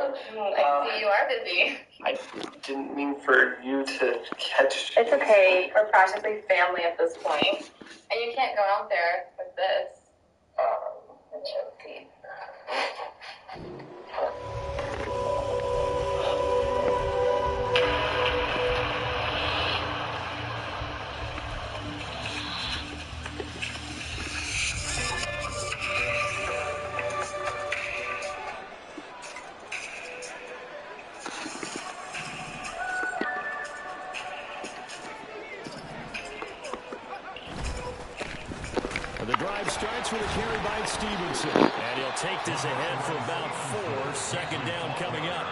I see you are busy. I didn't mean for you to catch. It's okay. We're practically family at this point. And you can't go out there with this. I'm joking. The drive starts with a carry by Stevenson. And he'll take this ahead for about 4. Second down coming up.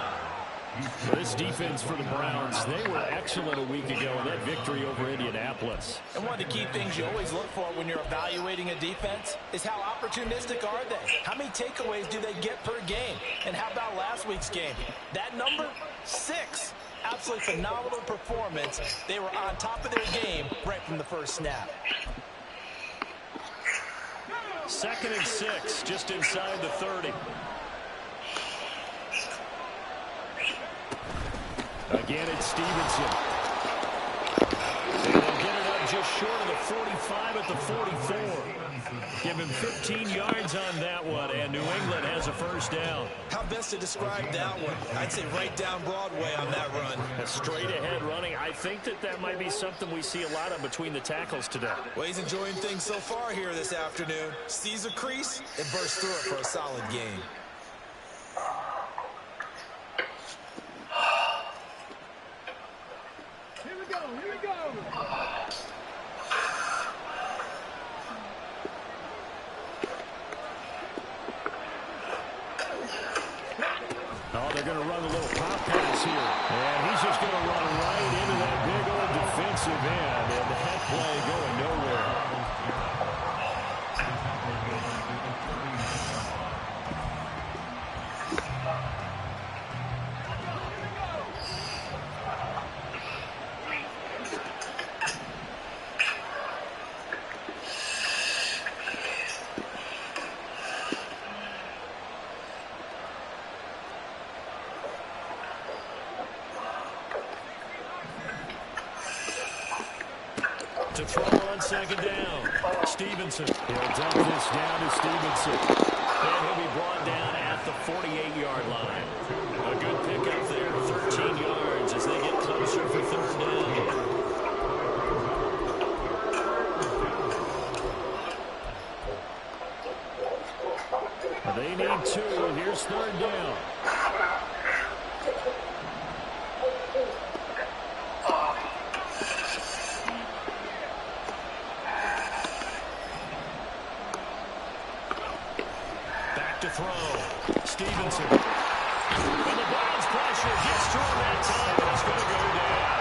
This defense for the Browns, they were excellent a week ago in that victory over Indianapolis. And one of the key things you always look for when you're evaluating a defense is how opportunistic are they? How many takeaways do they get per game? And how about last week's game? That number, 6. Absolutely phenomenal performance. They were on top of their game right from the first snap. 2nd and 6, just inside the 30. Again, it's Stevenson. And they'll get it up just short of the 45 at the 44. Give him 15 yards on that one, and New England has a first down. How best to describe that one? I'd say right down Broadway on that run. A straight-ahead running. I think that might be something we see a lot of between the tackles today. Well, he's enjoying things so far here this afternoon. Sees a crease and bursts through it for a solid game. Here we go, here we go. Oh, they're going to run a little pop pass here. And he's just going to run right into that big old defensive end. And that play going nowhere. To throw on 2nd down. Stevenson. He'll dump this down to Stevenson. And he'll be brought down at the 48-yard line. A good pickup there, 13 yards as they get closer for 3rd down. They need 2. Here's 3rd down. To throw. Stevenson. And the Browns pressure gets to him that time. It's going to go down.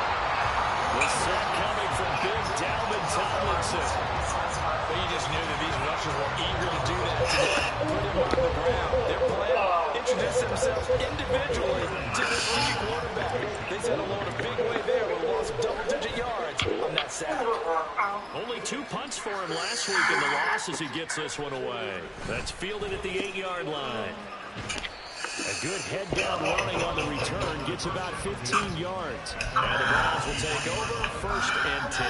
The sack coming from big Dalvin Tomlinson. But you just knew that these rushers were eager to do that today. Put him on the ground. Their plan, introduce themselves individually to this rookie quarterback. They set a load a big way there, but lost double-digit yards on that sack. Only 2 punts for him last week in the loss as he gets this one away. That's fielded at the 8-yard line. A good head-down running on the return gets about 15 yards. And the Browns will take over 1st and 10.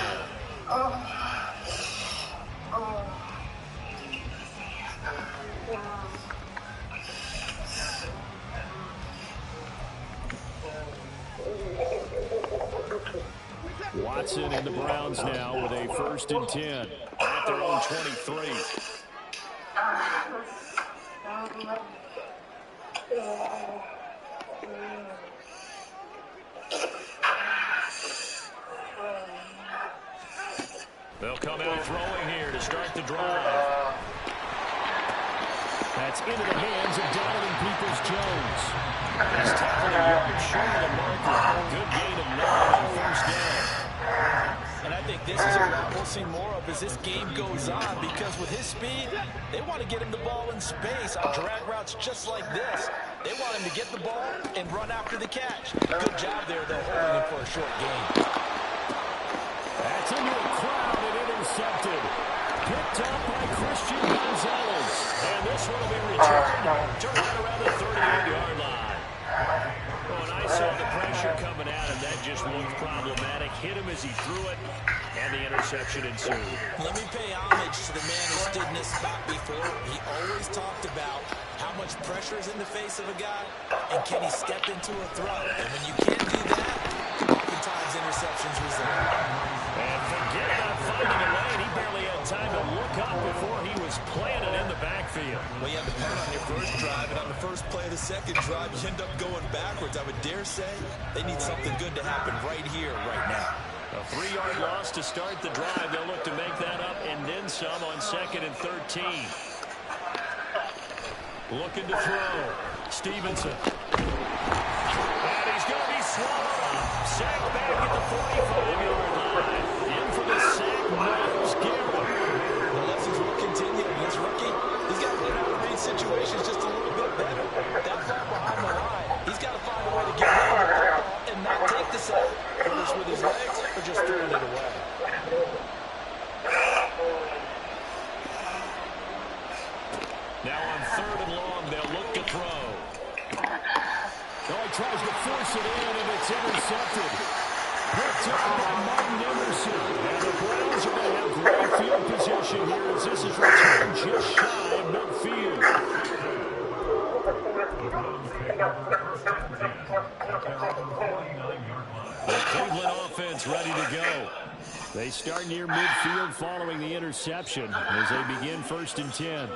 Watson and the Browns now with a 1st and 10 at their own 23. They'll come out throwing here to start the drive. That's into the hands of Donovan Peoples-Jones. He's tackled a yard short of the marker. Good gain of 9 on 1st down. And I think this is a route we'll see more of as this game goes on, because with his speed, they want to get him the ball in space on drag routes just like this. They want him to get the ball and run after the catch. Good job there, though, holding him for a short gain. That's into a crowd and intercepted. Picked up by Christian Gonzalez. And this one will be returned to right around the 38-yard line. dramatic. Hit him as he threw it, and the interception ensued. Let me pay homage to the man who stood in this spot before. He always talked about how much pressure is in the face of a guy, and can he step into a throw. And when you can't do that, oftentimes interceptions result. And forget about finding a lane. He barely had time to look up before he was planted in the backfield. Well, you have to punt on your first drive, and on the first play of the second drive, you end up going backwards. I would dare say they need something good to happen right here, right now. A 3-yard loss to start the drive. They'll look to make that up and then some on 2nd and 13. Looking to throw. Stevenson. And he's going to be swallowed up. Sacked back at the 45-yard line. In for the sack, Miles Garrett. The lessons will continue. This rookie, he's got to learn how to read situations just a little bit better. That far behind the line, he's got to find a way to get rid of the ball and not take the sack. Whether it's with his legs or just throwing it away. Now on 3rd and long, they'll look to throw. Oh, he tries to force it in, and it's intercepted. Picked up by Martin Emerson. And the Browns are going to have great field position here as this is returned just shy of midfield. The Cleveland offense ready to go. They start near midfield following the interception as they begin 1st and 10.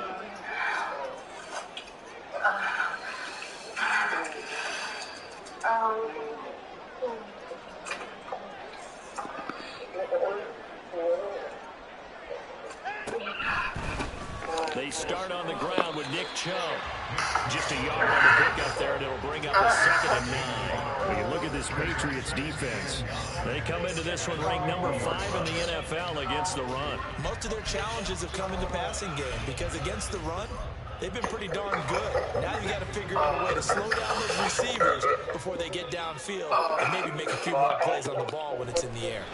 They start on the ground with Nick Chubb. Just a yard on the pickup there, and it'll bring up a 2nd and 9. We can look at this Patriots defense. They come into this one ranked number 5 in the NFL against the run. Most of their challenges have come in the passing game because against the run, they've been pretty darn good. Now you got to figure out a way to slow down those receivers before they get downfield and maybe make a few more plays on the ball when it's in the air.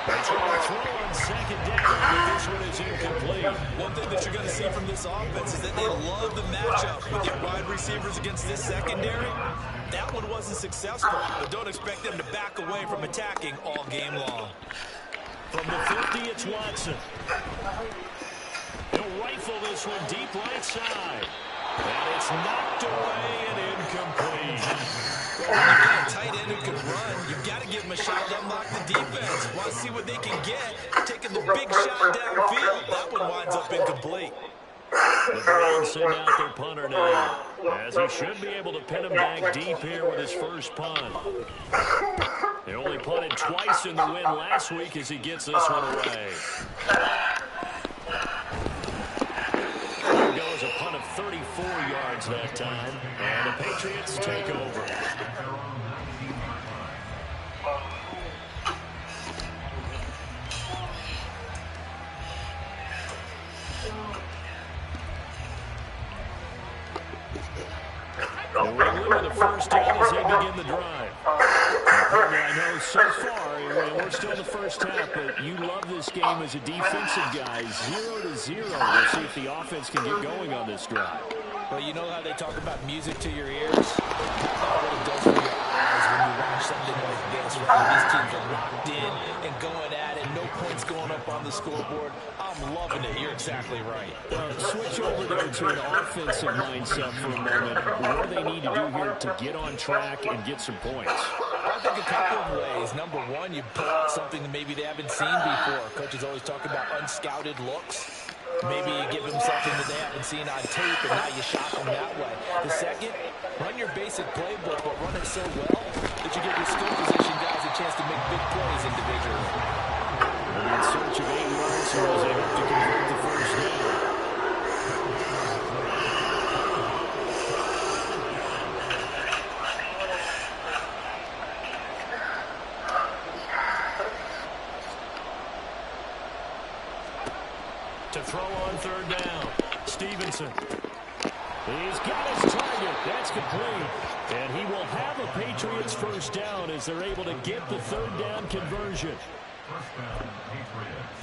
That's going to throw on 2nd down, but this one is incomplete. One thing that you're going to see from this offense is that they love the matchup with their wide receivers against this secondary. That one wasn't successful, but don't expect them to back away from attacking all game long. From the 50, it's Watson. He'll rifle this one deep right side. And it's knocked away and incomplete. When you got a tight end who can run, you've got to give him a shot to unlock the defense. Want to see what they can get. Taking the big shot downfield. That one winds up incomplete. The Browns send out their punter now, as he should be able to pin him back deep here with his first punt. They only punted twice in the win last week as he gets this one away. There goes a punt of 34 yards that time, and the Patriots take over. They'll with the first down as they begin the drive. I know so far, we're still in the first half, but you love this game as a defensive guy. 0-0. We'll see if the offense can get going on this drive. Well, you know how they talk about music to your ears? What it does for your eyes when you watch something like this. These teams are locked in and going at it. No points going up on the scoreboard. I'm loving it. You're exactly right. Switch over there to an offensive mindset for a moment. What do they need to do here to get on track and get some points? I think a couple of ways. Number one, you pull out something that maybe they haven't seen before. Coaches always talk about unscouted looks. Maybe you give them something that they haven't seen on tape, and now you shock them that way. The second, run your basic playbook, but run it so well that you give your skill position guys a chance to make big plays individually. In search of 8 yards here as they hope to convert the first down. To throw on third down, Stevenson. He's got his target. That's complete. And he will have a Patriots first down as they're able to get the third down conversion. First down, Patriots.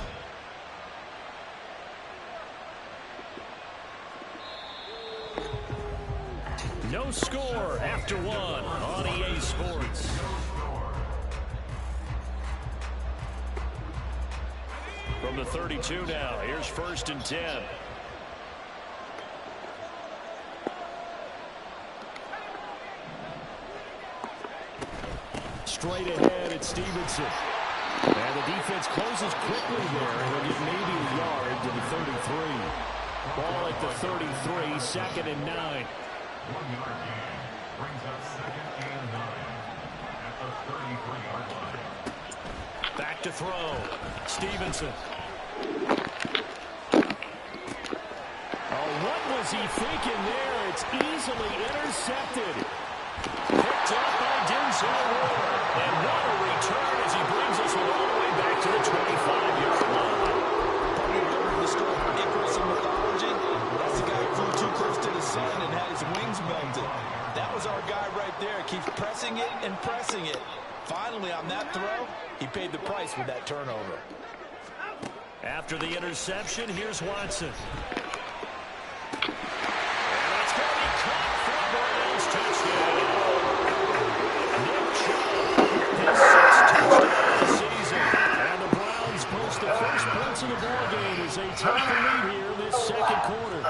No score after one on EA Sports. From the 32 now, here's 1st and 10. Straight ahead, it's Stevenson. And the defense closes quickly there, and they'll get maybe a yard to the 33. Ball at the 33, 2nd and 9. 1-yard gain brings up 2nd and 9 at the 33-yard line. Back to throw. Stevenson. Oh, what was he thinking there? It's easily intercepted. Picked up by Denzel Ward. And what a return as he brings us all the way back to the 25-yard line. Probably remember the story of Icarus in mythology. That's the guy who flew too close to the sun and had his wings melted. That was our guy right there. Keeps pressing it and pressing it. Finally, on that throw, he paid the price with that turnover. After the interception, here's Watson. And it's going to be caught for a Browns touchdown. His 6th touchdown of the season. And the Browns post the first points of the ballgame as they take the lead here this 2nd quarter.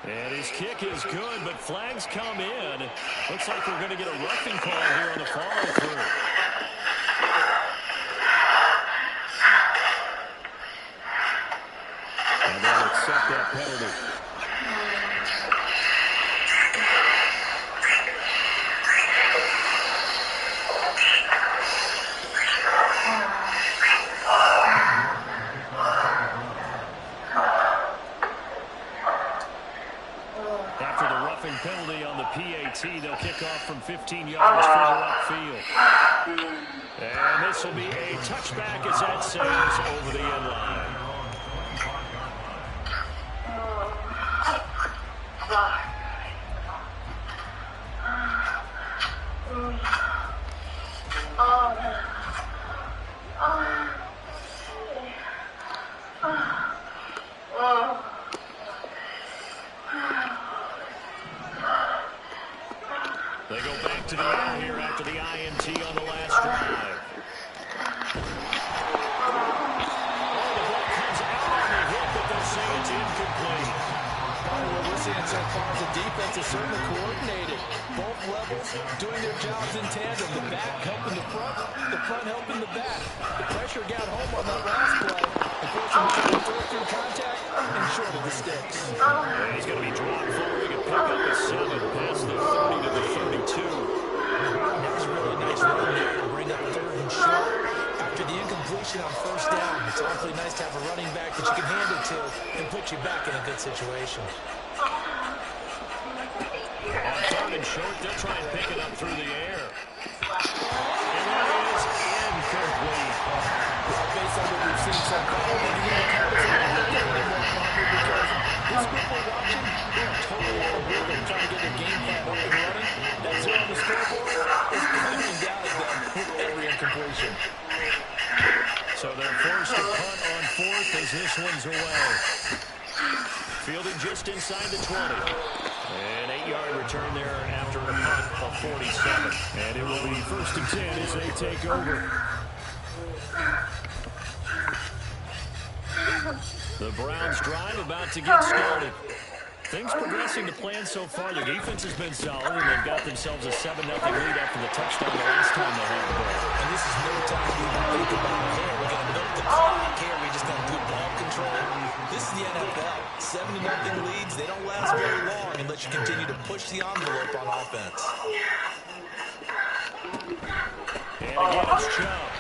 And his kick is good, but flags come in. Looks like we're going to get a roughing call here on the follow-through. And they'll accept that penalty. After the roughing penalty on the PAT, they'll kick off from 15 yards further upfield. And this will be a touchback as that sails over the end line. They go back to the air here after the INT on the last drive. Oh, the ball comes out on the hit, but they'll say it's incomplete. What we're seeing so far is the defense is certainly coordinated. Both levels doing their jobs in tandem. The back helping the front helping the back. The pressure got home on that last play. Unfortunately, throw through contact and short of the sticks. And he's going to be dropped forward and pick up a 7 past the 30 to the 32. That was really a nice run there to bring up 3rd and short. After the incompletion on 1st down, it's awfully nice to have a running back that you can hand it to and put you back in a good situation. On 3rd and short, they'll try and pick it up through the air. And that is incomplete. Based on what we've seen so far, this group we're watching, they're totally out of rhythm trying to get their game plan up and running. That zero on the scoreboard is coming down at them with every incompletion. So they're forced to punt on 4th as this one's away. Fielded just inside the 20. An 8-yard return there after a punt of 47. And it will be 1st and 10 as they take over. The Browns drive about to get started. Things progressing to plan so far. The defense has been solid, and they've got themselves a 7-0 lead after the touchdown the last time they had the ball. And this is no time to even think about, hey, we're going to milk the clock here. We just got good ball control. This is the NFL. 7-0 leads. They don't last very long unless you continue to push the envelope on offense. And again, it's Chubb.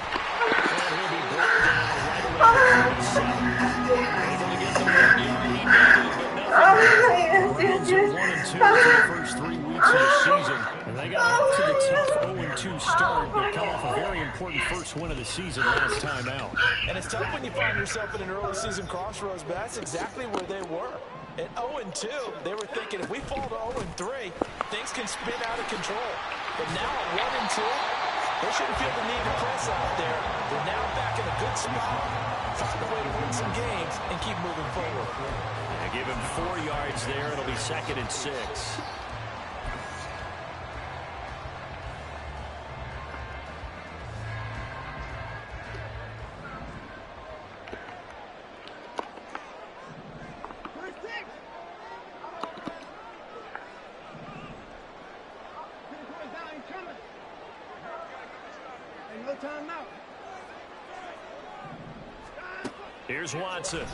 And he'll be brought down right around the 47. Able to get the 1 yard he needed, but nothing. Browns are 1-2 for the first 3 weeks of the season. And they got off to the tough 0-2 start, but come off a very important first win of the season last time out. And it's tough when you find yourself in an early season crossroads, but that's exactly where they were. At 0-2, they were thinking if we fall to 0-3, things can spin out of control. But now at 1-2, They shouldn't feel the need to press out there. They're now back in a good spot. Find a way to win some games and keep moving forward. They give him 4 yards there. It'll be 2nd and 6. Here's Watson. And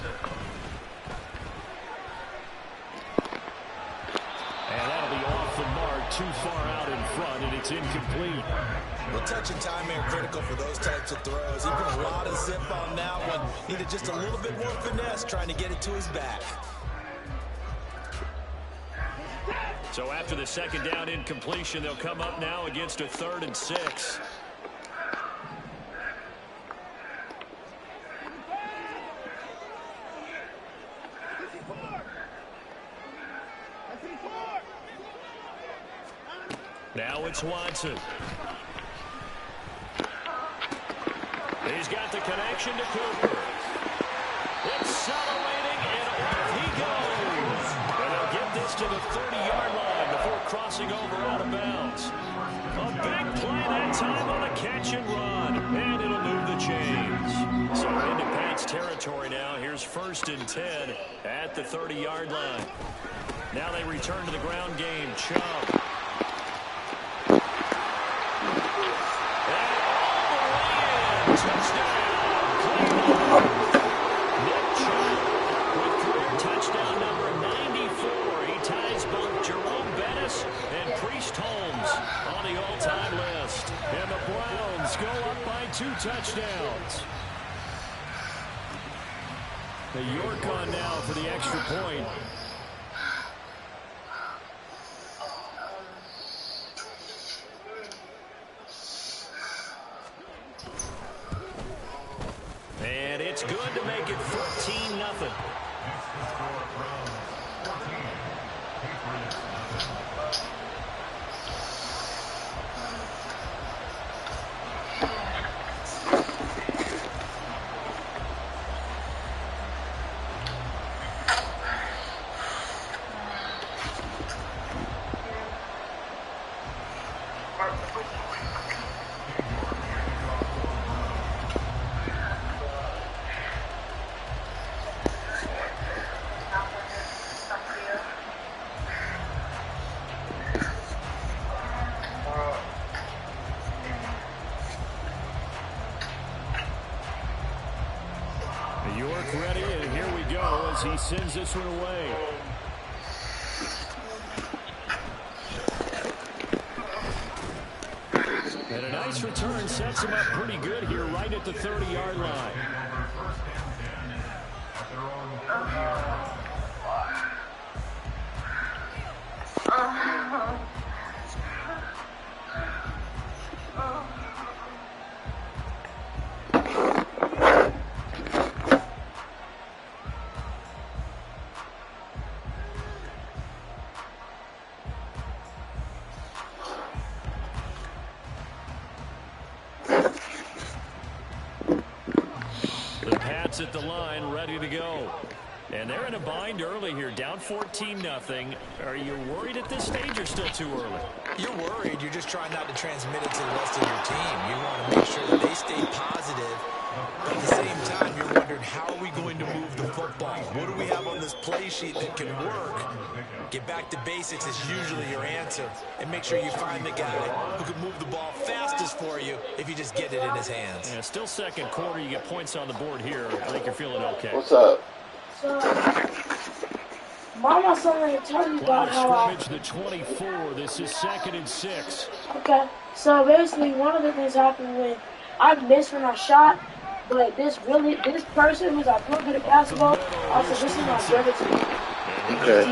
that'll be off the mark, too far out in front, and it's incomplete. Well, touch and time are critical for those types of throws. He put a lot of zip on that one. Needed just a little bit more finesse trying to get it to his back. So after the 2nd down incompletion, they'll come up now against a 3rd and 6. Now it's Watson. He's got the connection to Cooper. Accelerating, and off he goes. And they'll get this to the 30-yard line before crossing over out of bounds. A big play that time on a catch and run. And it'll move the chains. So into Pat's territory now. Here's 1st and 10 at the 30-yard line. Now they return to the ground game. Chubb. Go up by 2 touchdowns. The York on now for the extra point. And it's good to make it 14-0. York ready, and here we go as he sends this one away. And a nice return sets him up pretty good here right at the 30-yard line. At the line, ready to go. And they're in a bind early here, down 14-0. Are you worried at this stage or still too early? You're worried. You're just trying not to transmit it to the rest of your team. You want to make sure that they stay positive. But at the same time, you're wondering, how are we going to move the football? What do we have on this play sheet that can work? Get back to basics is usually your answer. And make sure you find the guy who can move the ball fastest for you if you just get it in his hands. Yeah, still 2nd quarter. You get points on the board here. I think you're feeling okay. What's up? So, Mama was something to tell you about how I... the 24. This is 2nd and 6. Okay, so basically one of the things happened when I missed when I shot, but this person who's I played good at basketball, also this is my brother to me. Okay.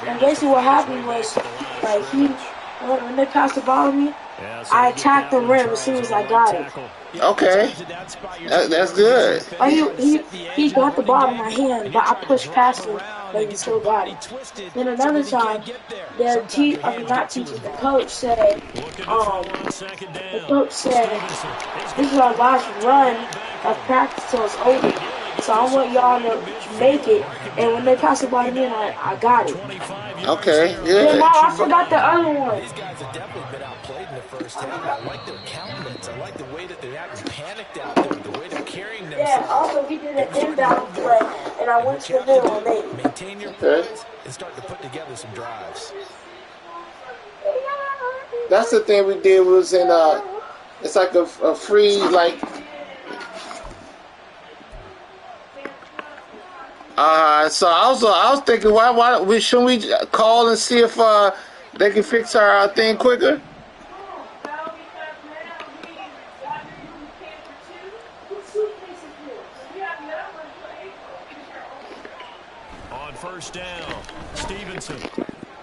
And basically what happened was, like, when they passed the ball to me, I attacked the rim as soon as I got it. Okay. That's good. He got the ball in my hand, but I pushed past him but you still got it. Then another time, the coach said, this is our last run of practice till it's over. So I want y'all to make it. And when they pass the ball to me, I got it. Okay, good. Then I forgot the other one. These guys have definitely been outplayed in the first half. I like their countenance. I like the way that they're acting panicked out there, the way they're carrying themselves. Yeah, also he did an inbound play, and I went to the middle and made it. Maintain your points and start to put together some drives. That's the thing we did was in it's like a free like. So I was thinking, why shouldn't we call and see if they can fix our thing quicker? On first down, Stevenson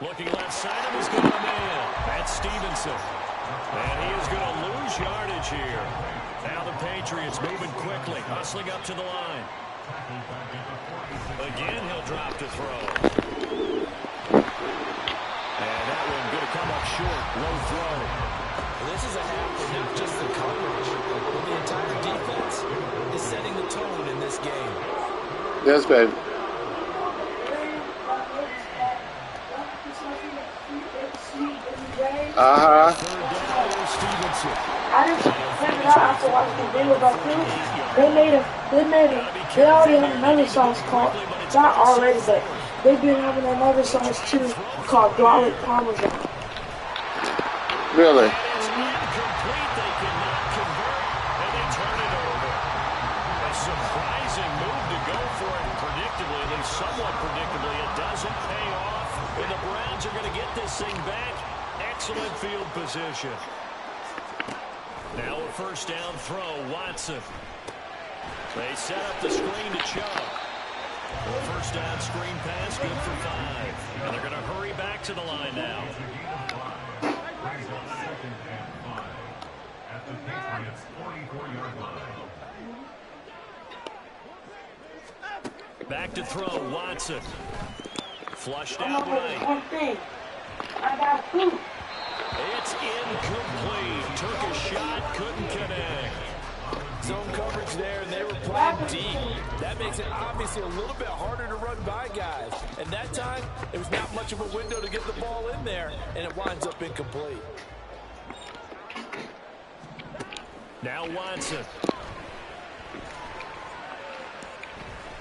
looking left side of his good man. That's Stevenson, and he is going to lose yardage here. Now the Patriots moving quickly, hustling up to the line. Again, he'll drop to throw. And that one going to come up short. Low throw. Well, this is a half where not just the coverage, but the entire defense is setting the tone in this game. Yes, baby. I just figured out after watching the video about food, they already have another sauce called, not already, but they've been having another sauce too called garlic parmesan. Really? Incomplete. They cannot convert, and they turn it over. A surprising move to go for it predictably, at least somewhat predictably. It doesn't pay off, and the Browns are going to get this thing back. Excellent field position. Now a first down throw, Watson. They set up the screen to Chubb. The first down screen pass, good for 5. And they're going to hurry back to the line now. At the Patriots' 44-yard line. Back to throw, Watson. Flushed out right. One thing, I got food. It's incomplete. Took a shot, couldn't connect. Zone coverage there, and they were playing deep. That makes it obviously a little bit harder to run by guys. And that time, there was not much of a window to get the ball in there, and it winds up incomplete. Now Watson.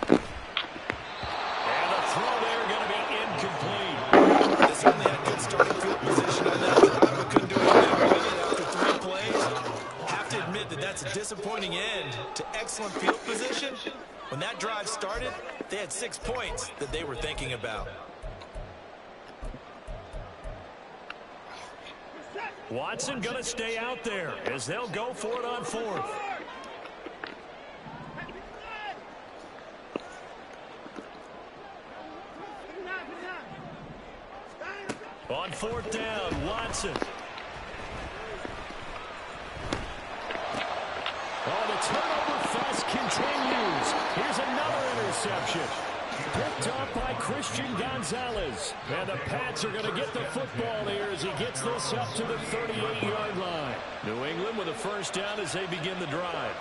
And the throw there going to be incomplete. They certainly had good starting field position on that drive, but couldn't do anything with it after 3 plays. Have to admit that that's a disappointing end to excellent field position. When that drive started, they had 6 points that they were thinking about. Watson going to stay out there as they'll go for it on 4th. On 4th down, Watson. Oh, the turnover fest continues. Here's another interception. Picked up by Christian Gonzalez. And the Pats are going to get the football here as he gets this up to the 38-yard line. New England with a first down as they begin the drive.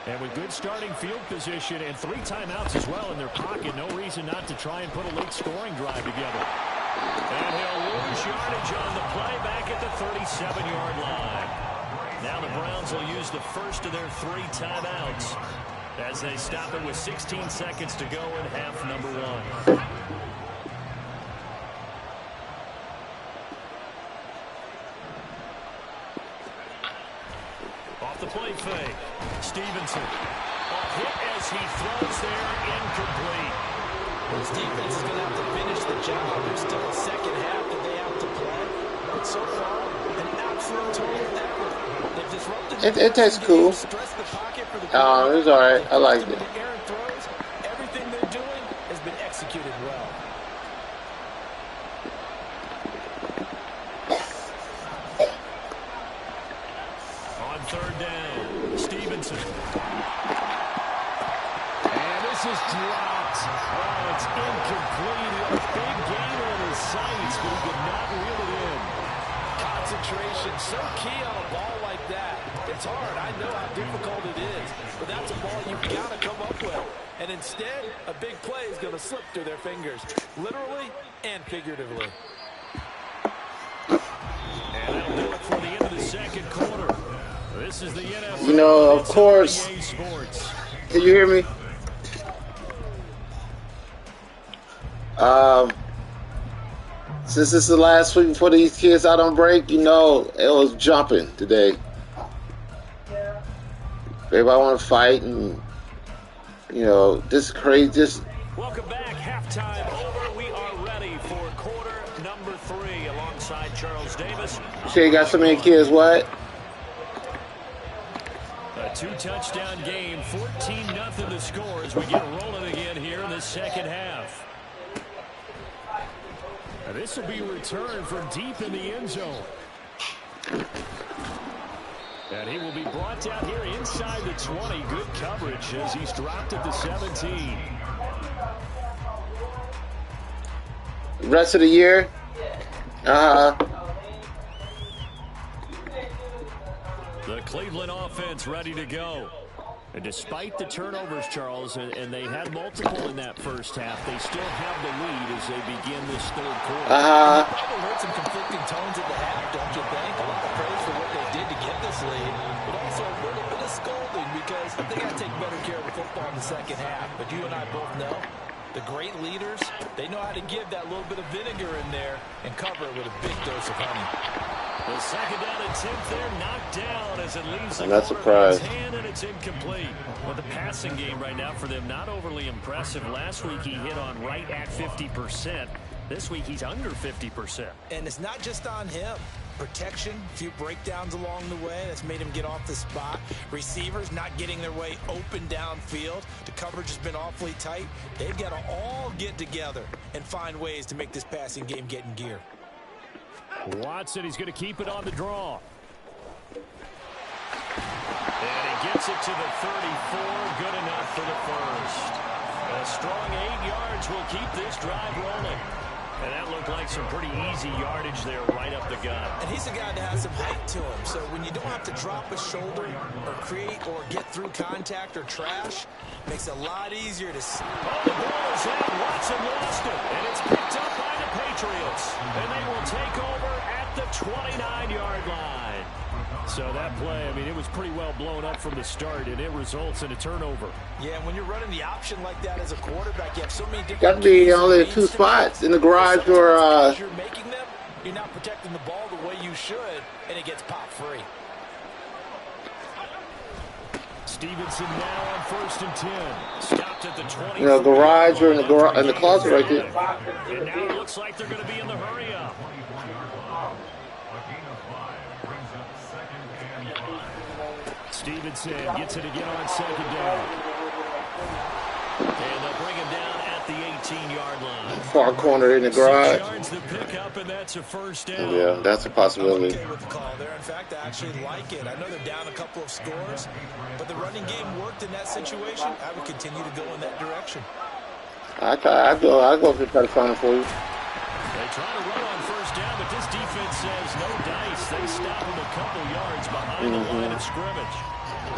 And with good starting field position and 3 timeouts as well in their pocket, no reason not to try and put a late scoring drive together. And he'll lose yardage on the play back at the 37-yard line. Now the Browns will use the first of their 3 timeouts as they stop it with 16 seconds to go in half number 1. Off the play fake. Stevenson. Off hit as he throws there, incomplete. This defense is going to have to finish the job. There's still a second half that they have to play. But so far, an absolute total effort. They've disrupted It tastes cool. It's all right. I like it. Everything they're doing has been executed well. On 3rd down, Stevenson. And this is dropped. Oh, it's incomplete. incomplete. He had a big gain on his sights, but he could not reel it in. Concentration, so key on a ball like that. It's hard. I know how difficult it is, but that's a ball you've got to come up with. And instead, a big play is going to slip through their fingers, literally and figuratively. And that'll do it for the end of the second quarter. This is the NFL. You know, of course. Sports. Can you hear me? Since this is the last week before these kids out on break, you know, it was jumping today. Yeah. Everybody want to fight, and you know, this is crazy. Just Welcome back. Halftime over. We are ready for quarter number 3 alongside Charles Davis. you got so many kids. What? A 2-touchdown game, 14-0 the score as we get rolling again here in the second half. And this will be returned from deep in the end zone. And he will be brought down here inside the 20. Good coverage as he's dropped at the 17. Rest of the year? The Cleveland offense ready to go. And despite the turnovers, Charles, and they had multiple in that first half, they still have the lead as they begin this third quarter. Probably heard some conflicting tones at the half, don't you think? A lot of praise for what they did to get this lead, but also a little bit of scolding because they got to take better care of the football in the second half. But you and I both know the great leaders, they know how to give that little bit of vinegar in there and cover it with a big dose of honey. The second down attempt there knocked down as it leaves the surprised. hand, and it's incomplete. Well, the passing game right now for them not overly impressive. Last week he hit on right at 50%. This week he's under 50%. And it's not just on him. Protection, a few breakdowns along the way that's made him get off the spot. Receivers not getting their way open downfield. The coverage has been awfully tight. They've got to all get together and find ways to make this passing game get in gear. Watson, he's going to keep it on the draw. And he gets it to the 34. Good enough for the first. A strong 8 yards will keep this drive rolling. And that looked like some pretty easy yardage there right up the gut. And he's a guy that has some height to him. So when you don't have to drop a shoulder or create or get through contact or trash, makes it a lot easier to see. Oh, the ball is out. Watson lost it. And it's picked up by the Patriots. And they will take over at the 29-yard line. So that play, I mean, it was pretty well blown up from the start, and it results in a turnover. Yeah, when you're running the option like that as a quarterback, you have so many different... Got to be only 2 spots in the garage where you're making them, you're not protecting the ball the way you should, and it gets popped free. Stevenson now on 1st and 10. Stopped at the 20. you know, garage or in the closet right there. And now it looks like they're going to be in the hurry up. Stevenson gets it again on 2nd down. And they'll bring him down at the 18-yard line. Far corner in the garage. 6 yards to pick up, and that's a first down. Yeah, that's a possibility. I'm okay with the call there. In fact, I actually like it. I know they're down a couple of scores, but the running game worked in that situation. I would continue to go in that direction. I'll go to try to find it for you. They try to run on 1st down, but this defense says no dice. They stop him a couple yards behind the line of scrimmage.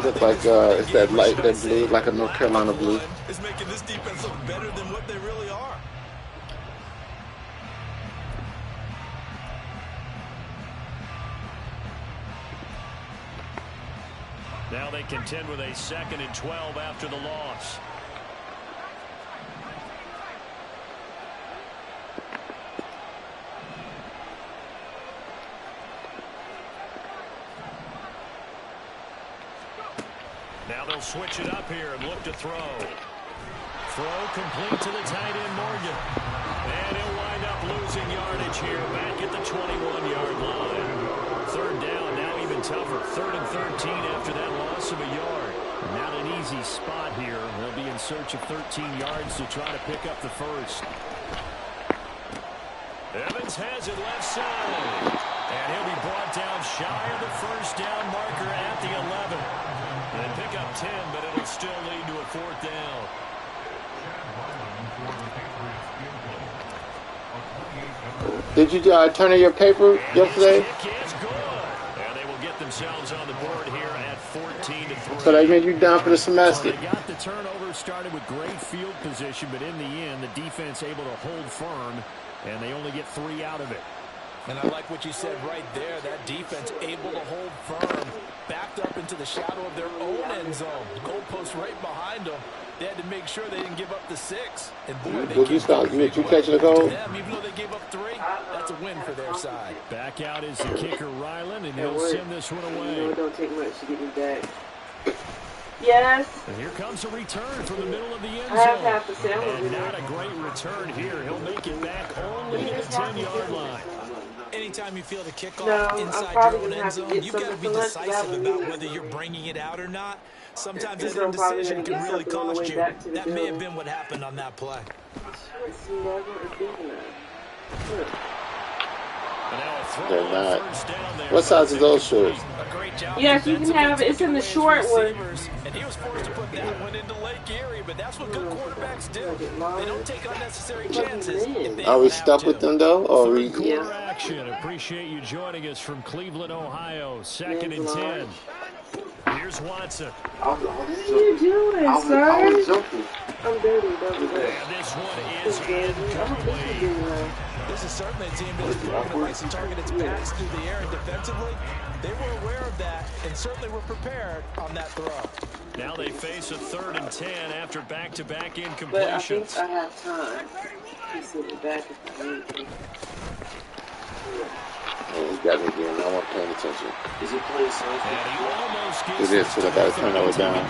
Looks like it's that light, that blue, like a North Carolina blue. It's making this defense look better than what they really are. Now they contend with a 2nd and 12 after the loss. Now they'll switch it up here and look to throw. Throw complete to the tight end, Morgan. And he'll wind up losing yardage here back at the 21-yard line. 3rd down, now even tougher. 3rd and 13 after that loss of a yard. Not an easy spot here. They'll be in search of 13 yards to try to pick up the first. Evans has it left side. And he'll be brought down shy of the 1st down marker at the 11. They pick up 10, but it'll still lead to a 4th down. Did you turn in your paper yesterday? Kick is good. And they will get themselves on the board here at 14-3. So that means you're done for the So semester. they got the turnover started with great field position, but in the end, the defense able to hold firm, and they only get 3 out of it. And I like what you said right there. That defense able to hold firm, backed up into the shadow of their own end zone. Goalpost right behind them. They had to make sure they didn't give up the 6. And boy, they Did you start? You catching the goal? them, even though they gave up 3, that's a win for their side. Back out is the kicker, Ryland, and he'll send this one away. It don't take much to get me back. Yes. And here comes a return from the middle of the end zone. I have half the sandwich. And not a great return here. He'll make it back only to the 10-yard line. Anytime you feel the kickoff No, I'm inside probably your own gonna end have to zone, get you've got to something be for lunch, decisive but about whether you're bringing it out or not. Sometimes that I'm probably indecision gonna can get really something on the cost way you. back to the That may have building. been what happened on that play. It's never a big enough. Look. And now a throw They're on not. first down there. What size is those shorts? A great job. Yes, you can have it. It's in the short one. And he was forced to put that one into Lake Erie, but that's what good quarterbacks do. They don't take unnecessary chances. if they Are we don't have stuck to. with them though, or we? Third quarter action. Appreciate you joining us from Cleveland, Ohio. 2nd and 10. Here's Watson. What are you doing, sir? I'm dirty, double And this one is incomplete. incomplete. This is certainly a team that is proven that likes to target its backs through the air, and defensively, they were aware of that and certainly were prepared on that throw. Now they face a 3rd and 10 after back-to-back But I think incompletions. I have time. He's sitting back if I need to. Oh, you got me again. I wasn't paying attention. Is it playing safe? And he almost It gets is, so I gotta turn that down.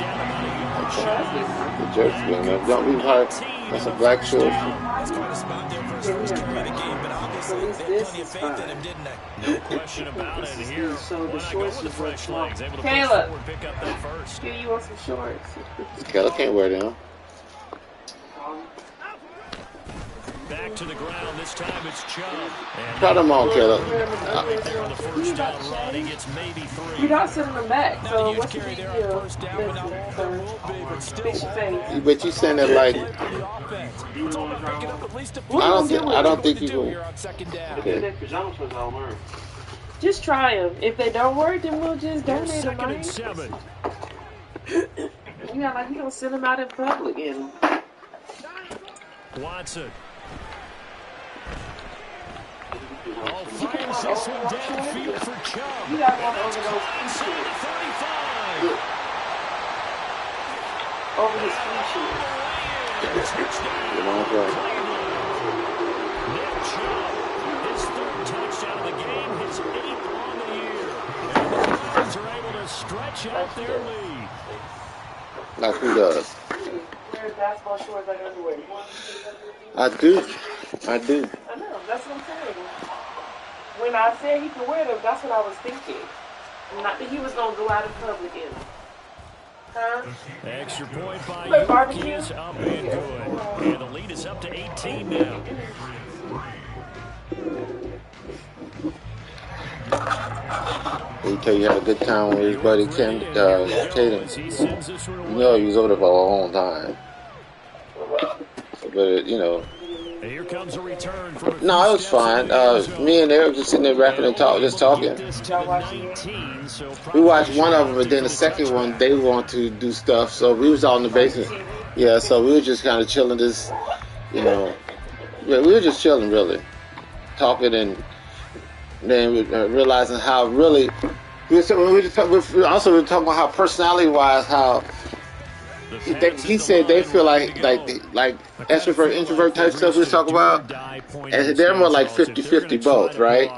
The jerks being there. Don't be hard. That's a black short. That's quite a spot there for his first carry of the game, but obviously they had plenty of faith in him, didn't they? No question about it. And here, So the why not go shorts with the is fresh what's legs? Able to Caleb. push forward, pick up that first. Here, you want some shorts? Keller can't wear them. Back to the ground. This time it's Chubb. And Try them on, Keller. right there on the first down run, he gets maybe 3. You're not sending them back. Now, So a huge what's the carry big there on deal? first down, but not all there will be, but still. Fix your face. But you saying that like, Play for the offense. It's all about picking up at least a few. What I you don't gonna do with think it? you will. Here on 2nd down. Okay. Just try them. If they don't work, then we'll just Here's donate them. 2nd and Right? 7. Yeah, like you don't send them out in public. Again. Watson. Oh, finds this one downfield for Chubb. You got one over those Inside the 35. Over his features. Come on, bro. Nick Chubb, his 3rd touchdown of the game, his 8th on the year. And the Lions are able to stretch out their lead. Like who does? Wear basketball shorts like underwear. I do. I do. I know. That's what I'm saying. When I said he could wear them, that's what I was thinking. Not that he was gonna go out in public in them. Huh? Extra point by Like Yuki barbecue? is up and good. And the lead is up to 18 now. He tell you had a good time with his buddy Caden. He sends this one You know away. he was over there for a long time. But you know, And here comes a return from a no, it was few steps fine. into the end zone. Me and Eric just sitting there rapping and just talking. Get this to the 19, so We watched one of them, and then the second one they want to do stuff. So we was out in the basement. Yeah, so we were just kind of chilling. This, you know, yeah, we were just chilling, really, talking, and then realizing how really we were also talking about how personality-wise how. He said they feel like extrovert, introvert type stuff we was talking about, and they're more like 50-50 both, right?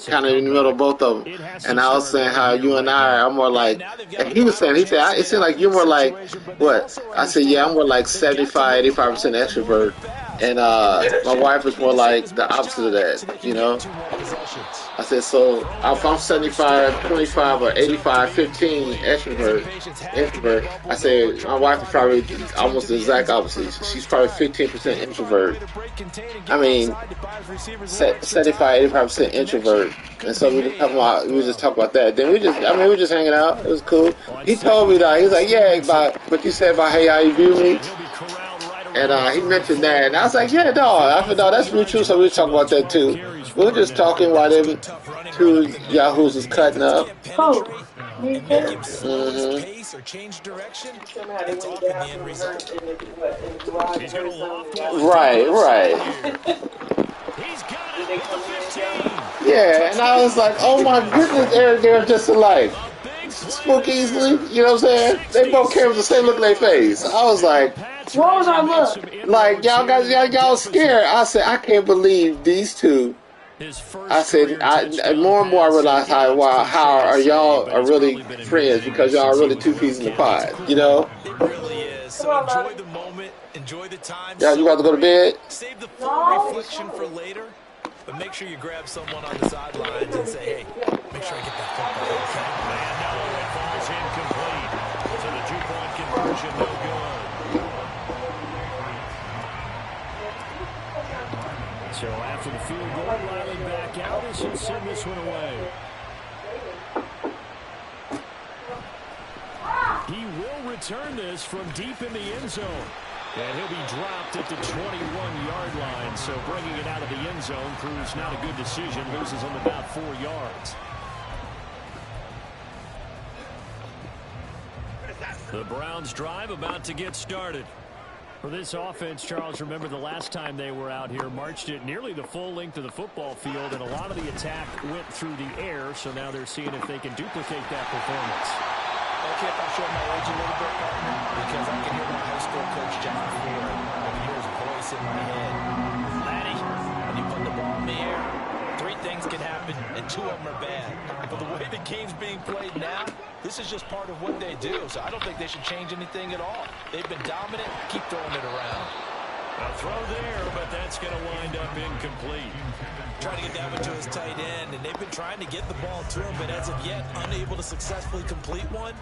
Kind of in the middle of both of them. And I was saying how you and I are more like, and he said, it seemed like you're more like, what? I said, yeah, I'm more like 75-85% extrovert, and my wife is more like the opposite of that, you know? I said, so if I'm 75-25 or 85-15 introvert, I said, my wife is probably almost the exact opposite. She's probably 15% introvert. I mean, 75-85% introvert. And so we were just talking about that. Then we were just hanging out. It was cool. He told me that. He was like, yeah, but you said about, hey, how you view me? And he mentioned that, and I was like, yeah, no. I said, no, that's really true. So we were talking about that too. We were just talking while them two yahoos was cutting up. Oh, me and make too. him slow his pace or change direction. Somehow they It's went often the down end from result. in the garage He's and going heard to loft something. one. Right. He's got Did it they at come the in and 15. jump? Yeah, and I was like, oh my goodness, they're just alike. A big Spook play easily, there. you know what I'm saying? They both came with the same look in their face. I was like, What was our look? like y'all scared. I said, I can't believe these two. I said, more and more I realized how are y'all are really friends because y'all are really two peas in the pod, you know? It really is. Come So on, enjoy buddy. the moment, enjoy the time. Yeah, you about to go to bed? Save the full No. reflection for later, but make sure you grab someone on the sidelines and say, hey, make sure I get that football, okay? And no, it falls incomplete. So the 2-point conversion no good. So after the field goal, Riley back out as he'll send this one away. He will return this from deep in the end zone. And he'll be dropped at the 21-yard line. So bringing it out of the end zone proves not a good decision. Loses him about 4 yards. The Browns drive about to get started. For this offense, Charles, remember the last time they were out here, marched it nearly the full length of the football field, and a lot of the attack went through the air, so now they're seeing if they can duplicate that performance. Okay, if I show my age a little bit, partner, because I can hear my high school coach, John Ford. I can hear his voice in my head. Laddie, when you put the ball in the air, 3 things can happen, and 2 of them are bad. But the way the game's being played now, this is just part of what they do, so I don't think they should change anything at all. They've been dominant. Keep throwing it around. A throw there, but that's going to wind up incomplete. Trying to get that one to his tight end, and they've been trying to get the ball to him, but as of yet, unable to successfully complete one.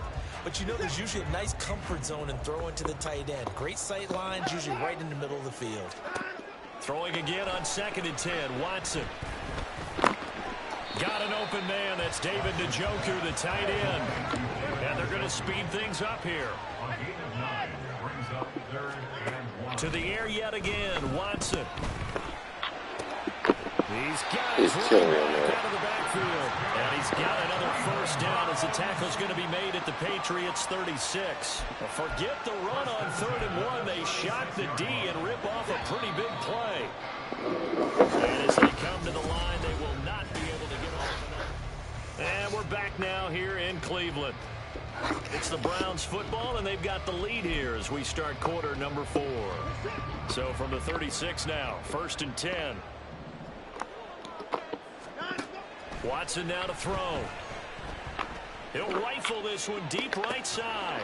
But you know there's usually a nice comfort zone in throwing to the tight end. Great sight lines, usually right in the middle of the field. Throwing again on 2nd and 10. Watson. Got an open man. That's David Njoku, the tight end. And they're going to speed things up here. On gain of 9, brings up 3rd and 1. To the air yet again. Watson. He's got He's his killing running me, back man. out of the backfield. And he's got another first down as the tackle's going to be made at the Patriots 36. Well, forget the run on 3rd and 1. They shock the D and rip off a pretty big play. And as they come to the line, they will not be able to get off. And we're back now here in Cleveland. It's the Browns football, and they've got the lead here as we start quarter number 4. So from the 36 now, 1st and 10. Watson now to throw. He'll rifle this one deep right side.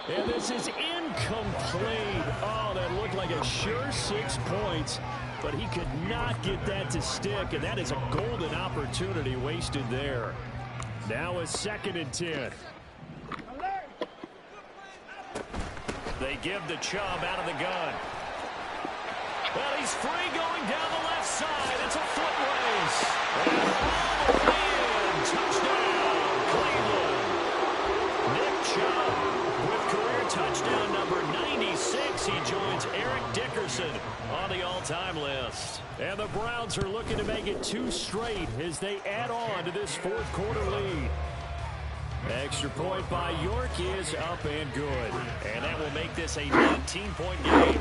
And this is incomplete. Oh, that looked like a sure 6 points, but he could not get that to stick, and that is a golden opportunity wasted there. Now a 2nd and 10. They give the Chubb out of the gun. Well, he's free going down the left side. It's a foot race. And all the way in. Touchdown, Cleveland. Nick Chubb with career touchdown number 96. He joins Eric Dickerson on the all-time list. And the Browns are looking to make it 2 straight as they add on to this 4th quarter lead. Extra point by York is up and good. And that will make this a 19-point game.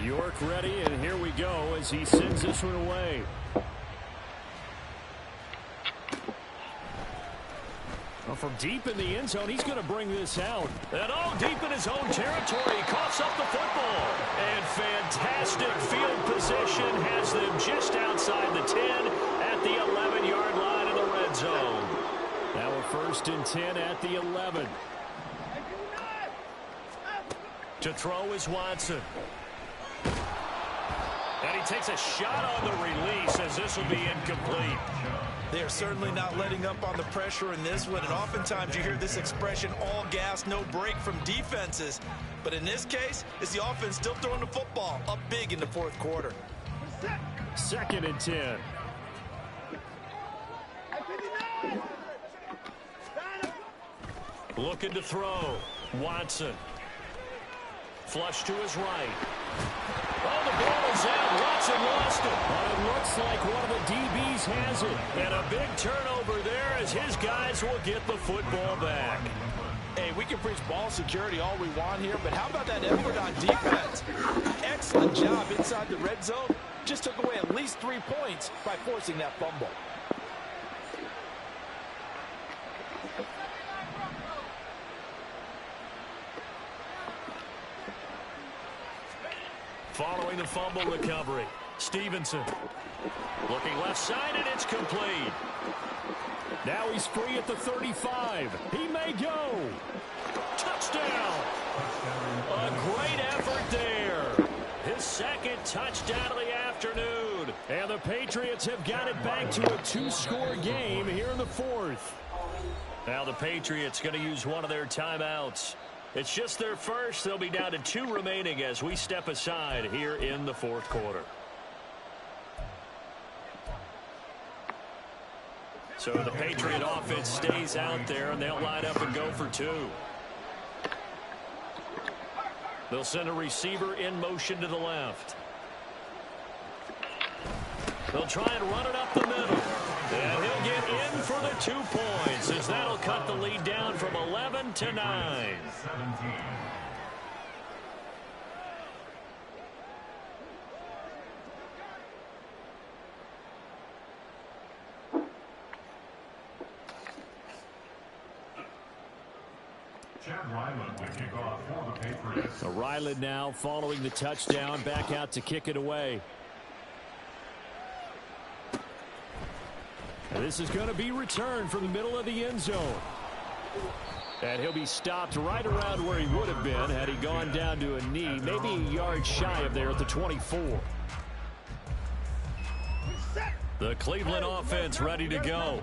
York ready, and here we go as he sends this one away. Well, from deep in the end zone, he's going to bring this out. And all deep in his own territory, coughs up the football. And fantastic field position has them just outside the 10 at the 11-yard line in the red zone. Now a 1st and 10 at the 11. To throw is Watson. And he takes a shot on the release as this will be incomplete. They're certainly not letting up on the pressure in this one, and oftentimes you hear this expression, all gas, no break from defenses. But in this case, it's the offense still throwing the football up big in the fourth quarter. 2nd and 10. Looking to throw. Watson. Flush to his right. Oh, the ball is out. Watson lost it. But it looks like one of the DBs has it. And a big turnover there as his guys will get the football back. Hey, we can preach ball security all we want here, but how about that effort on defense? Excellent job inside the red zone. Just took away at least 3 points by forcing that fumble. Following the fumble recovery, Stevenson. Looking left side, and it's complete. Now he's free at the 35. He may go. Touchdown. A great effort there. His 2nd touchdown of the afternoon. And the Patriots have got it back to a 2-score game here in the 4th. Now the Patriots going to use one of their timeouts. It's just their first. They'll be down to 2 remaining as we step aside here in the 4th quarter. So the Patriot offense stays out there, and they'll line up and go for 2. They'll send a receiver in motion to the left. They'll try and run it up the middle. And he'll get in for the 2 points as that'll cut the lead down from 11 to 9. 17. Chad Ryland will kick off for the Patriots. So Ryland now following the touchdown, back out to kick it away. And this is going to be returned from the middle of the end zone. And he'll be stopped right around where he would have been had he gone down to a knee, maybe a yard shy of there at the 24. The Cleveland offense ready to go.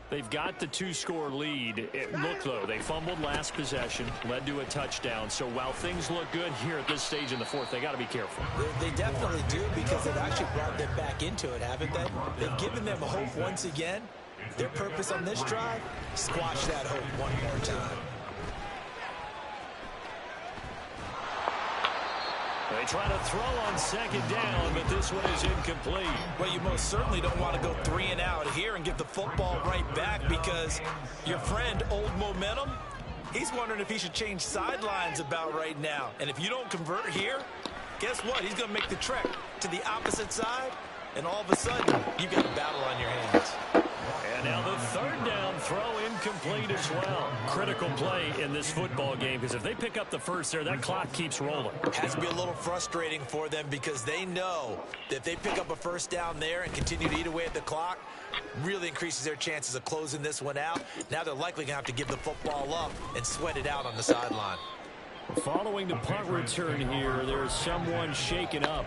They've got the 2-score lead. Look, though, they fumbled last possession, led to a touchdown. So while things look good here at this stage in the 4th, they got to be careful. They definitely do, because they've actually brought them back into it, haven't they? They've given them hope once again. Their purpose on this drive, squash that hope one more time. They try to throw on 2nd down, but this one is incomplete. Well, you most certainly don't want to go 3 and out here and get the football right back, because your friend, Old Momentum, he's wondering if he should change sidelines about right now. And if you don't convert here, guess what? He's going to make the trek to the opposite side, and all of a sudden, you've got a battle on your hands. And now the 3rd down throw incomplete as well. Critical play in this football game, because if they pick up the first there, that clock keeps rolling. It has to be a little frustrating for them, because they know that if they pick up a 1st down there and continue to eat away at the clock, really increases their chances of closing this one out. Now they're likely going to have to give the football up and sweat it out on the sideline. Following the punt return here, there's someone shaken up.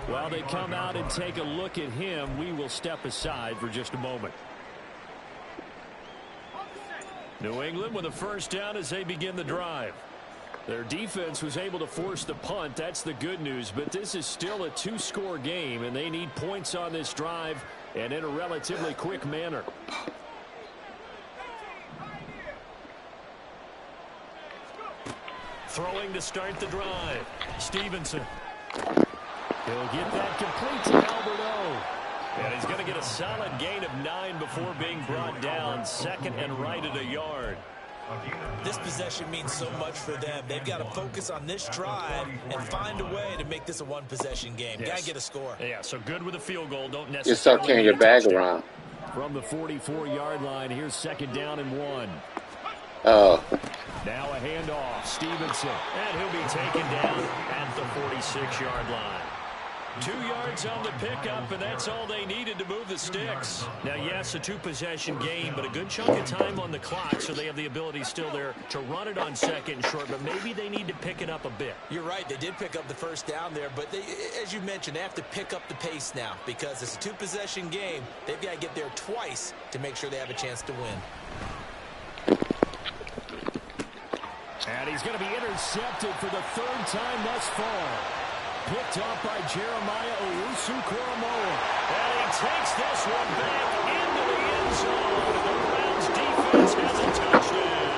While they come out and take a look at him, we will step aside for just a moment. New England with a 1st down as they begin the drive. Their defense was able to force the punt. That's the good news, but this is still a 2-score game, and they need points on this drive and in a relatively quick manner. Throwing to start the drive. Stevenson. He'll get that complete to Albert O. And he's going to get a solid gain of 9 before being brought down. 2nd and right at a yard. This possession means so much for them. They've got to focus on this drive and find a way to make this a 1-possession game. Yes. Got to get a score. Yeah, so good with a field goal. Don't necessarily. You start carrying your bag around. From the 44-yard line, here's 2nd down and 1. Oh. Now a handoff. Stevenson. And he'll be taken down at the 46-yard line. 2 yards on the pickup, and that's all they needed to move the sticks. Now, yes, a 2-possession game, but a good chunk of time on the clock, so they have the ability still there to run it on second and short, but maybe they need to pick it up a bit. You're right. They did pick up the first down there, but as you mentioned, they have to pick up the pace now because it's a 2-possession game. They've got to get there twice to make sure they have a chance to win. And he's going to be intercepted for the 3rd time thus far. Picked off by Jeremiah Owusu-Koramoah. And he takes this one back into the end zone. The Browns defense has a touchdown.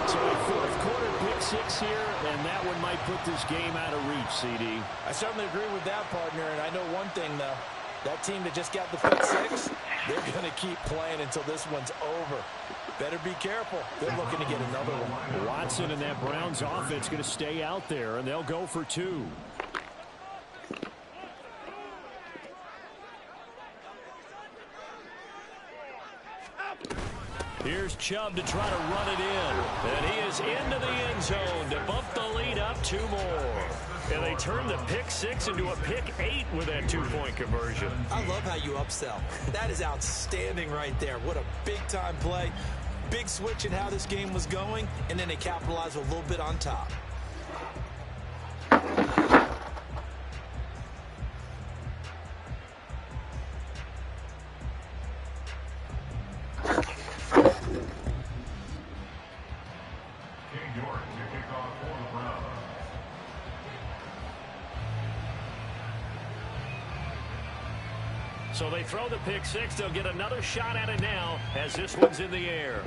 So a 4th quarter pick 6 here, and that one might put this game out of reach, CD. I certainly agree with that, partner, and I know one thing, though. That team that just got the pick 6, they're going to keep playing until this one's over. Better be careful. They're looking to get another one. Watson and that Browns offense going to stay out there, and they'll go for 2. Here's Chubb to try to run it in. And he is into the end zone to bump the lead up 2 more. And they turn the pick 6 into a pick 8 with that 2-point conversion. I love how you upsell. That is outstanding right there. What a big-time play. Big switch in how this game was going, and then they capitalized a little bit on top. So they throw the pick 6. They'll get another shot at it now as this one's in the air.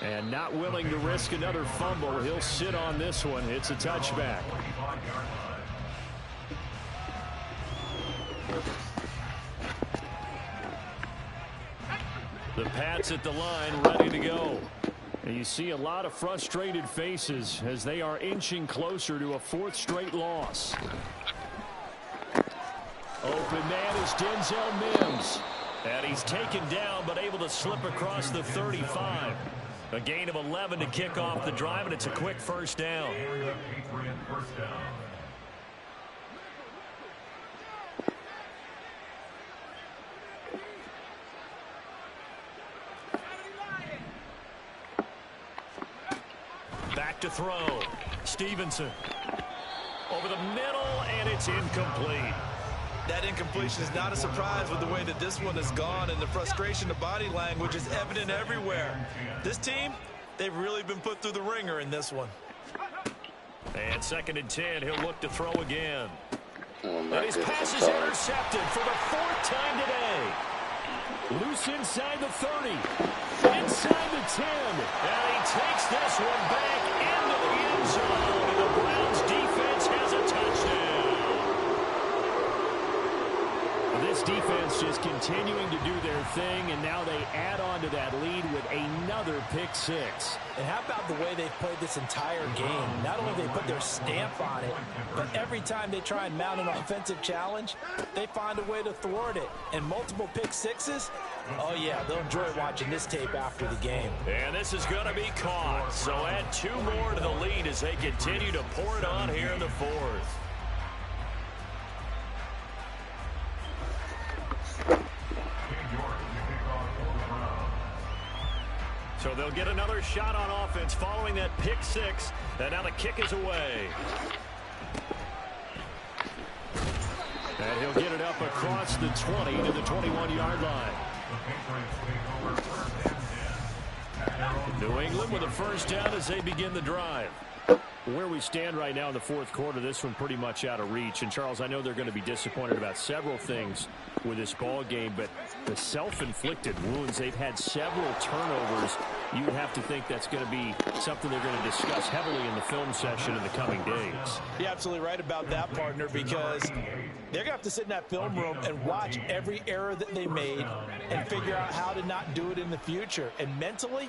And not willing to risk another fumble. He'll sit on this one. It's a touchback. The Pats at the line ready to go. And you see a lot of frustrated faces as they are inching closer to a 4th straight loss. Open man is Denzel Mims. And he's taken down but able to slip across the 35. A gain of 11 to kick off the drive, and it's a quick first down. Back to throw. Stevenson. Over the middle, and it's incomplete. That incompletion is not a surprise with the way that this one has gone, and the frustration, the body language is evident everywhere. This team, they've really been put through the ringer in this one. And 2nd and 10, he'll look to throw again. And his pass is intercepted for the 4th time today. Loose inside the 30. Inside the 10. And he takes this one back into the end zone. And the Browns defense has a touchdown. This defense just continuing to do their thing, and now they add on to that lead with another pick 6. And how about the way they've played this entire game? Not only have they put their stamp on it, but every time they try and mount an offensive challenge, they find a way to thwart it. And multiple pick 6s, oh yeah, they'll enjoy watching this tape after the game. And this is going to be caught. So add 2 more to the lead as they continue to pour it on here in the 4th. So they'll get another shot on offense following that pick 6. And now the kick is away. And he'll get it up across the 20 to the 21-yard line. New England with a first down as they begin the drive. Where we stand right now in the 4th quarter, this one pretty much out of reach. And, Charles, I know they're going to be disappointed about several things with this ball game, but the self-inflicted wounds, they've had several turnovers. You would have to think that's going to be something they're going to discuss heavily in the film session in the coming days. You're absolutely right about that, partner, because they're going to have to sit in that film room and watch every error that they made and figure out how to not do it in the future. And mentally,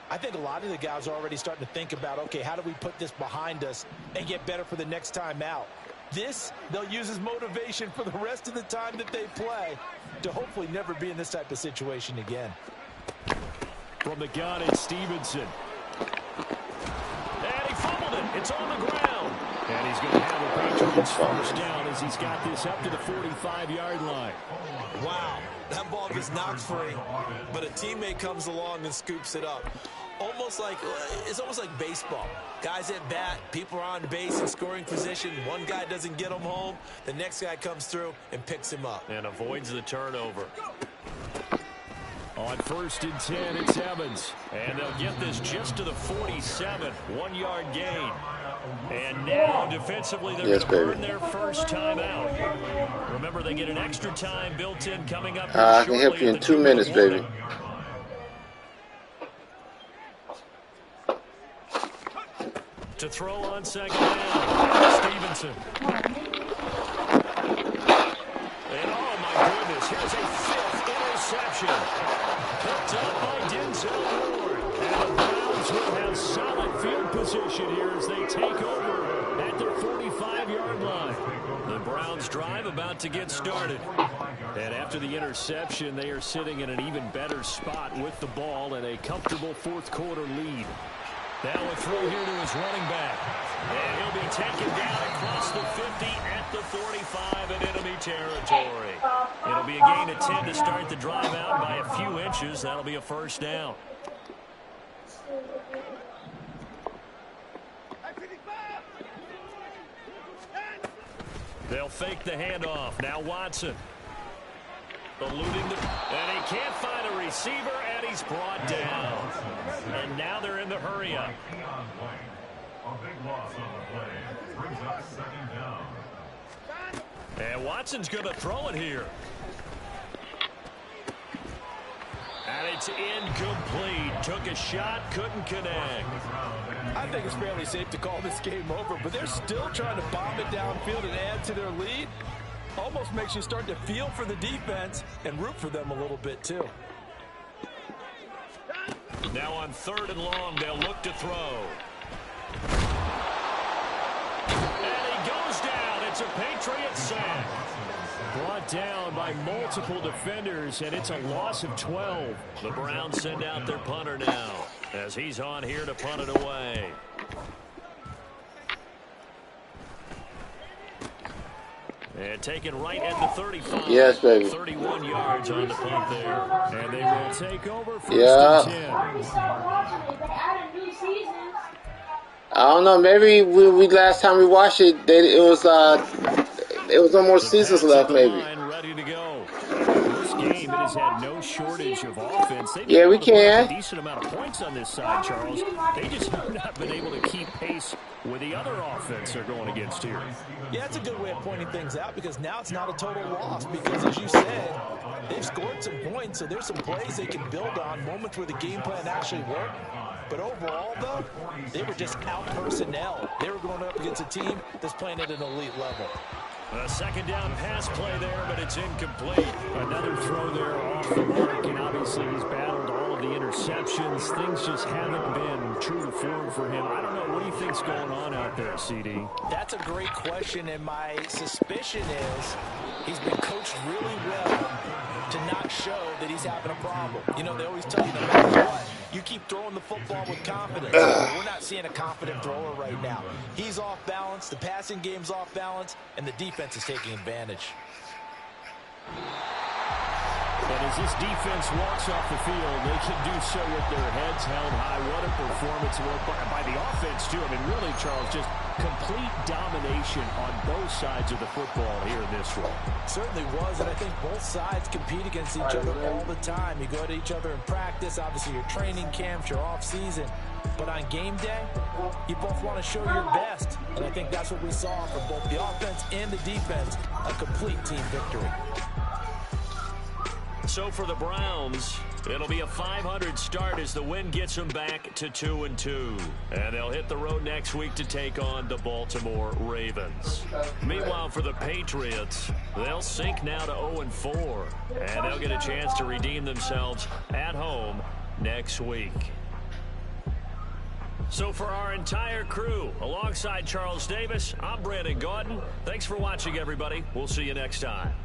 I think a lot of the guys are already starting to think about, okay, how do we put this behind us and get better for the next time out? This, they'll use as motivation for the rest of the time that they play to hopefully never be in this type of situation again. From the gun, it's Stevenson. And he It's on the ground. And he's going to have a Patriots first down as he's got this up to the 45-yard line. Wow, that ball gets knocked free, but a teammate comes along and scoops it up. It's almost like baseball. Guys at bat, people are on base in scoring position. One guy doesn't get him home. The next guy comes through and picks him up. And avoids the turnover. On 1st and 10, it's Evans. And they'll get this just to the 47. 1-yard gain. And now, defensively, they're going to burn their first time out. Remember, they get an extra time built in coming up. I can help you in 2 minutes, baby. To throw on 2nd down, Stevenson. And oh my goodness, here's a 5th interception. Picked up by Denzel Ward. And the Browns will have solid field position here as they take over at their 45-yard line. The Browns drive about to get started. And after the interception, they are sitting in an even better spot with the ball and a comfortable 4th quarter lead. Now a throw here to his running back. And he'll be taken down across the 50 at the 45 in enemy territory. It'll be a gain of 10 to start the drive out by a few inches. That'll be a first down. They'll fake the handoff. Now Watson. Eluding and he can't find a receiver, and he's brought down. And now they're in the hurry-up. A big loss on the play. Brings up 2nd down. And Watson's going to throw it here. And it's incomplete. Took a shot, couldn't connect. I think it's fairly safe to call this game over, but they're still trying to bomb it downfield and add to their lead. Almost makes you start to feel for the defense and root for them a little bit, too. Now on 3rd and long, they'll look to throw. And he goes down. It's a Patriot sack. Brought down by multiple defenders, and it's a loss of 12. The Browns send out their punter now as he's on here to punt it away. And taken right at the 35. Yes, baby. 31 yards on the punt there. And they will take over first and 10. I don't know. Maybe we last time we watched it, it was no more seasons left. Maybe. Ready to go. This game, it has had no shortage of offense. Yeah, we can. A decent amount of points on this side, Charles. They just have not been able to keep pace with the other offense they're going against here. Yeah, that's a good way of pointing things out because now it's not a total loss because, as you said, they've scored some points, so there's some plays they can build on, moments where the game plan actually worked. But overall, though, they were just out personnel. They were going up against a team that's playing at an elite level. A 2nd down pass play there, but it's incomplete. Another throw there off the mark, and obviously he's battled all of the interceptions. Things just haven't been true to form for him. I don't know. What do you think's going on out there, CD? That's a great question, and my suspicion is he's been coached really well to not show that he's having a problem. You know, they always tell you no matter what, you keep throwing the football with confidence. We're not seeing a confident thrower right now. He's off balance, the passing game's off balance, and the defense is taking advantage. And as this defense walks off the field, they can do so with their heads held high. What a performance by the offense, too. I mean, really, Charles, just complete domination on both sides of the football here in this one. Certainly was, and I think both sides compete against each other all the time. You go to each other in practice, obviously your training camps, your off-season. But on game day, you both want to show your best. And I think that's what we saw from both the offense and the defense, a complete team victory. So for the Browns, it'll be a 500 start as the win gets them back to 2-2. And they'll hit the road next week to take on the Baltimore Ravens. Meanwhile, for the Patriots, they'll sink now to 0-4. And they'll get a chance to redeem themselves at home next week. So for our entire crew, alongside Charles Davis, I'm Brandon Gaudin. Thanks for watching, everybody. We'll see you next time.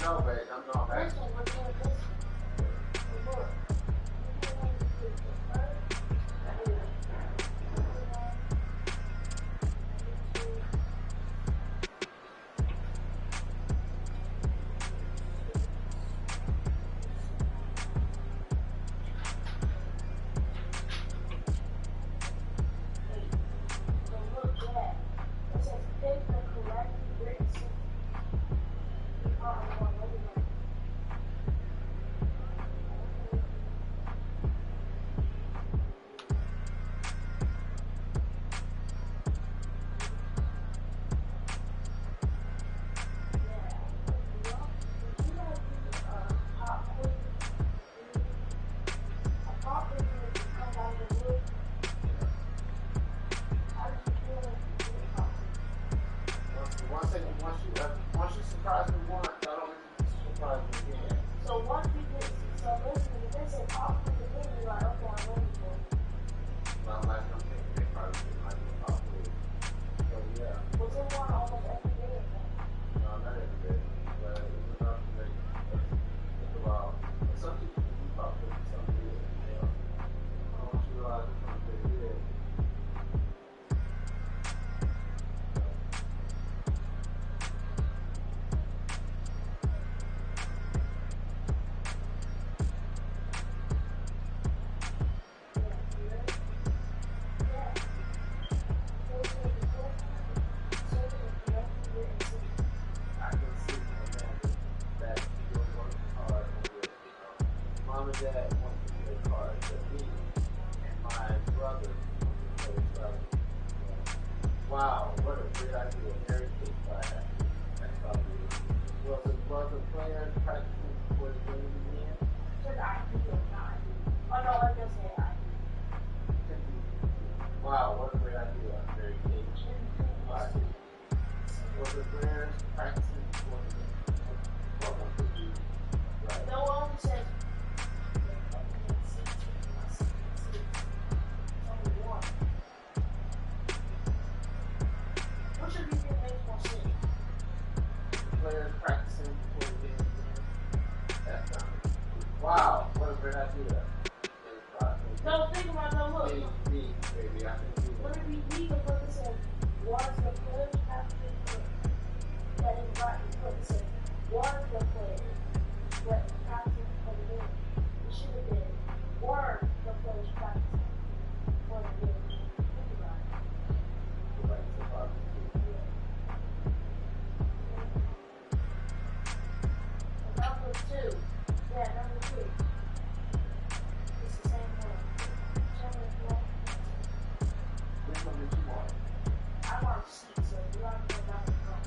know, babe. I'm not back. Listen, we're doing this. Look. Once you surprise me once, I don't need to surprise me again. So once we get, so listen, if they say pop quiz again, you're like, okay, I'm ready for it. Well, like I'm thinking they probably didn't like the pop quiz. So yeah. Was it one almost every day or something? No, not every day. But it was enough to make us think about. Some people do pop quiz for some reason. You know? Once you realize it's something they did. Mom and dad want to play cards, but me and my brother want to play cards. Wow, what a great idea. Mary Kate Fire. That's probably it. Was the players practicing before the game began? Said I do or not. Oh no, I just say I do. Wow, what a great idea. Mary Kate Fire. Was the players practicing before the game began? Right. No one says which of you think makes more sense? Players practicing before the game began. That's wow, what a great idea. No, think about no look. Me, baby, I can do Would that. it be me the book that says was the players practicing for that is right the book that says was the players that practicing for the game? It should have been were the players practicing for the game. Think about it. Number 2. Yeah, number 2. It's the same one. Tell me if you want. Which one did you want? I want C, so you want to go down the front.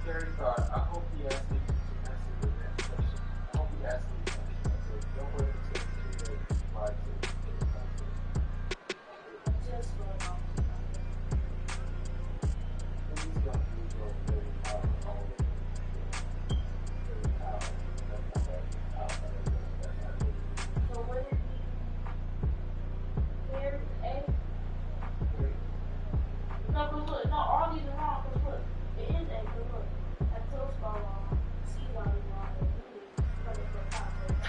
Gary thought, I hope he asked me to answer the next question. I hope he asked me to answer. I said, don't wait until it's too late to reply to it. Just go down. Please don't use those very powerful all the So would it be here, A? No, but look, no, all these are wrong, because look, it is A, but look, that toast ball wrong, C ball is wrong, and B is because it's the top, so it's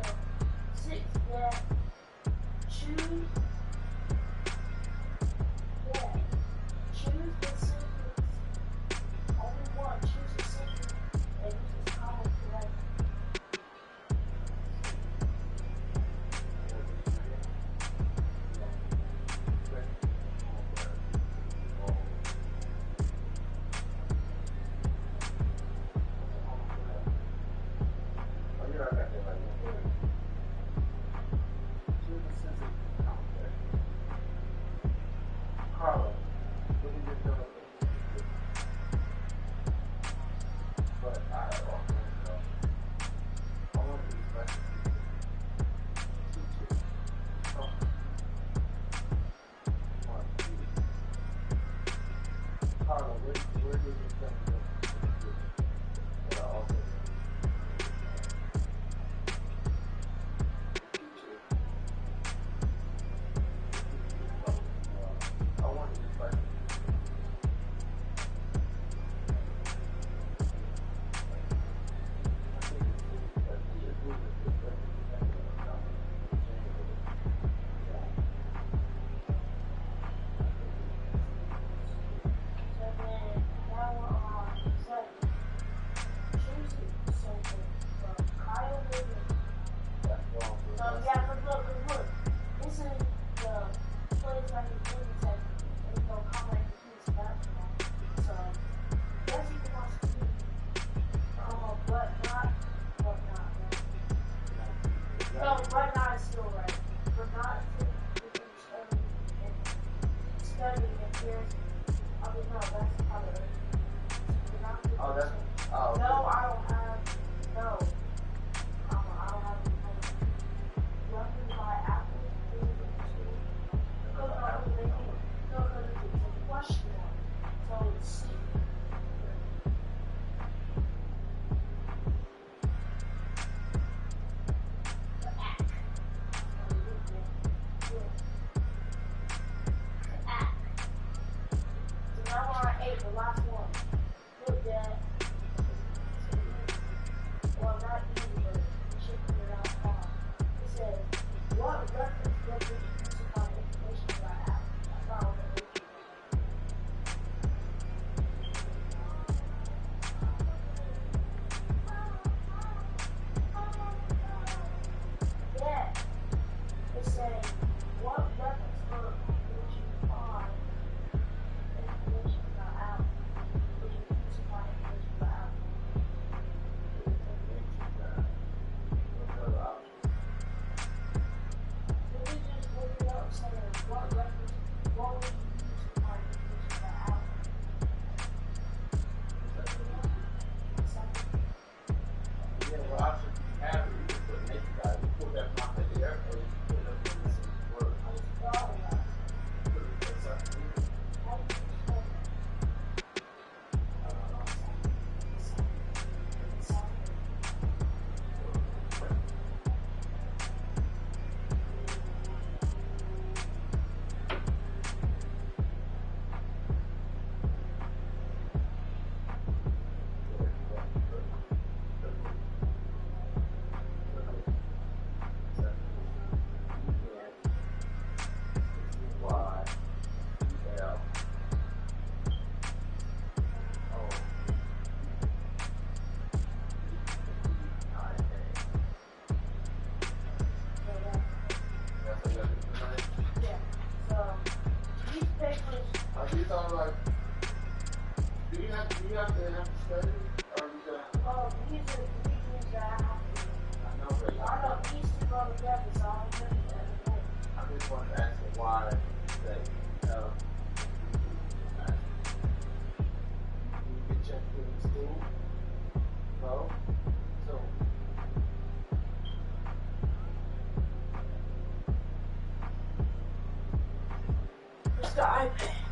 so, 6, yeah, choose the sentence, only one, choose a sentence that uses common correct. No, right now it's still right. But not to studying and here's, I mean, no, that's how it is. Oh, that's, oh. No, I don't have, no. I don't have any money. You have to buy apples to do it too. No, because it's a question mark. So it's C. The act. So now we're on 8, the last one. Put that. Well, not easy, but you should figure it out fast. It says, what reference book did you use to find information about Apple? That's how the issue is. Yeah. It's saying, what reference book did you find information about Apple? Did you use to find information about Apple? Did you just look it up saying, what reference, what would you use to find information about Apple? Yeah, well, option you have it. You can put Michejack. You put that from out there, or you put it up in the missing word. I just thought of that. Put it inside the wheel. How do you explain that? Yeah. So these papers. Are you talking like? Do you have to study, or you just? Oh, these are the 3 things that I have to do. I know, but I know these 2 go together, so I don't do it every day. I just wanted to ask you why that you get checked in school. No, so. It's the iPad.